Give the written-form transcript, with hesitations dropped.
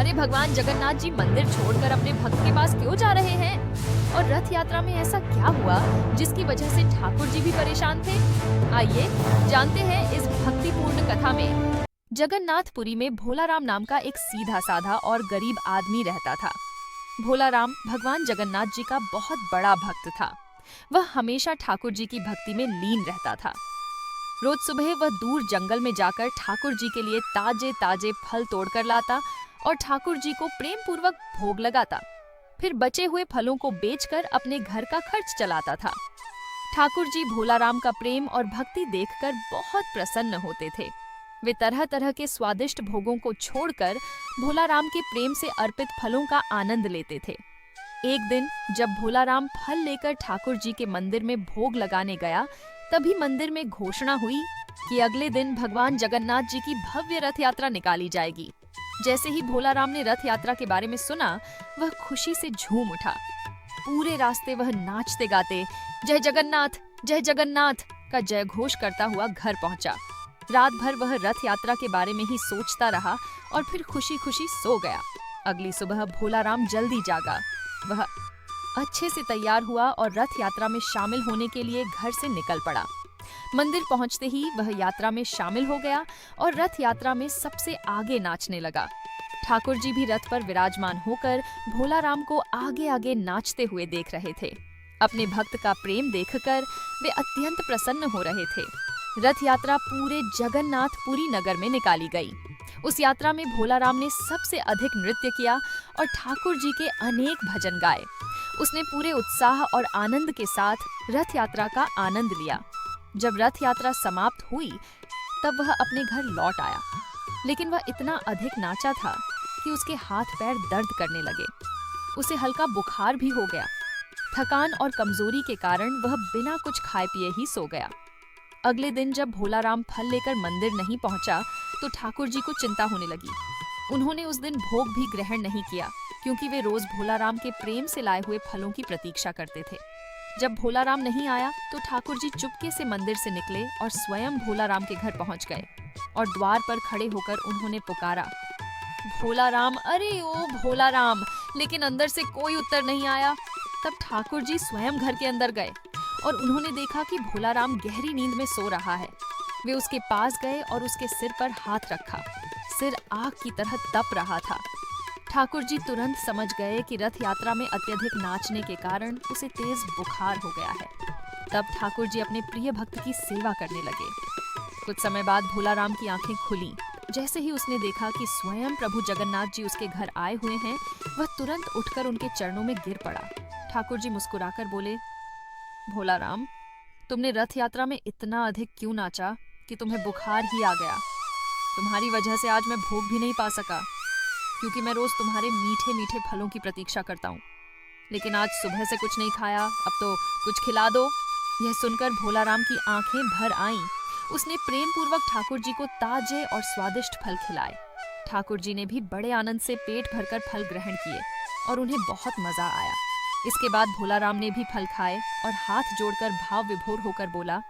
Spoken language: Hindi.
अरे भगवान जगन्नाथ जी मंदिर छोड़कर अपने भक्त के पास क्यों जा रहे हैं? और रथ यात्रा में ऐसा क्या हुआ जिसकी वजह से ठाकुर जी भी परेशान थे? आइए जानते हैं इस भक्तिपूर्ण कथा में। जगन्नाथपुरी में भोलाराम नाम का एक सीधा साधा और गरीब आदमी रहता था। भोलाराम भगवान जगन्नाथ जी का बहुत बड़ा भक्त था। वह हमेशा ठाकुर जी की भक्ति में लीन रहता था। रोज सुबह वह दूर जंगल में जाकर ठाकुर जी के लिए ताजे ताजे फल तोड़कर लाता और ठाकुर जी को प्रेम पूर्वक भोग लगाता। फिर बचे हुए फलों को बेचकर अपने घर का खर्च चलाता था। ठाकुर जी भोलाराम का प्रेम और भक्ति देखकर बहुत प्रसन्न होते थे। वे तरह तरह के स्वादिष्ट भोगों को छोड़कर भोलाराम के प्रेम से अर्पित फलों का आनंद लेते थे। एक दिन जब भोलाराम फल लेकर ठाकुर जी के मंदिर में भोग लगाने गया, तभी मंदिर में घोषणा हुई कि अगले दिन भगवान जगन्नाथ जी की भव्य रथ यात्रा निकाली जाएगी। जैसे ही भोलाराम ने रथ यात्रा के बारे में सुना, वह खुशी से झूम उठा। पूरे रास्ते वह नाचते गाते जय जगन्नाथ का जय घोष करता हुआ घर पहुंचा। रात भर वह रथ यात्रा के बारे में ही सोचता रहा और फिर खुशी खुशी सो गया। अगली सुबह भोलाराम जल्दी जागा। वह अच्छे से तैयार हुआ और रथ यात्रा में शामिल होने के लिए घर से निकल पड़ा। मंदिर पहुंचते ही वह यात्रा में शामिल हो गया और रथ यात्रा में सबसे आगे नाचने लगा। ठाकुर जी भी रथ पर विराजमान होकर भोलाराम को आगे आगे नाचते हुए देख रहे थे। अपने भक्त का प्रेम देखकर वे अत्यंत प्रसन्न हो रहे थे। रथ यात्रा पूरे जगन्नाथपुरी नगर में निकाली गई। उस यात्रा में भोलाराम ने सबसे अधिक नृत्य किया और ठाकुर जी के अनेक भजन गाए। उसने पूरे उत्साह और आनंद के साथ रथ यात्रा का आनंद लिया। जब रथ यात्रा समाप्त हुई, तब वह अपने घर लौट आया, लेकिन वह इतना अधिक नाचा था कि उसके हाथ पैर दर्द करने लगे। उसे हल्का बुखार भी हो गया। थकान और कमजोरी के कारण वह बिना कुछ खाए पिए ही सो गया। अगले दिन जब भोलाराम फल लेकर मंदिर नहीं पहुंचा, तो ठाकुर जी को चिंता होने लगी। उन्होंने उस दिन भोग भी ग्रहण नहीं किया, क्योंकि वे रोज भोलाराम के प्रेम से लाए हुए फलों की प्रतीक्षा करते थे। जब भोलाराम नहीं आया, तो ठाकुर जी चुपके से मंदिर से निकले और स्वयं भोलाराम के घर पहुंच गए और द्वार पर खड़े होकर उन्होंने पुकारा, भोलाराम, अरे ओ भोलाराम। लेकिन अंदर से कोई उत्तर नहीं आया। तब ठाकुर जी स्वयं घर के अंदर गए और उन्होंने देखा कि भोलाराम गहरी नींद में सो रहा है। वे उसके पास गए और उसके सिर पर हाथ रखा। सिर आग की तरह तप रहा था। ठाकुर जी तुरंत समझ गए कि रथ यात्रा में अत्यधिक नाचने के कारण उसे तेज बुखार हो गया है। तब ठाकुर जी अपने प्रिय भक्त की सेवा करने लगे। कुछ समय बाद भोलाराम की आंखें खुली। जैसे ही उसने देखा कि स्वयं प्रभु जगन्नाथ जी उसके घर आए हुए हैं, वह तुरंत उठकर उनके चरणों में गिर पड़ा। ठाकुर जी मुस्कुराकर बोले, भोलाराम, तुमने रथ यात्रा में इतना अधिक क्यों नाचा कि तुम्हें बुखार ही आ गया। तुम्हारी वजह से आज मैं भोग भी नहीं पा सका, क्योंकि मैं रोज तुम्हारे मीठे मीठे फलों की प्रतीक्षा करता हूँ। लेकिन आज सुबह से कुछ नहीं खाया, अब तो कुछ खिला दो। यह सुनकर भोलाराम की आंखें भर आईं। उसने प्रेम पूर्वक ठाकुर जी को ताजे और स्वादिष्ट फल खिलाए। ठाकुर जी ने भी बड़े आनंद से पेट भरकर फल ग्रहण किए और उन्हें बहुत मजा आया। इसके बाद भोलाराम ने भी फल खाए और हाथ जोड़कर भाव विभोर होकर बोला,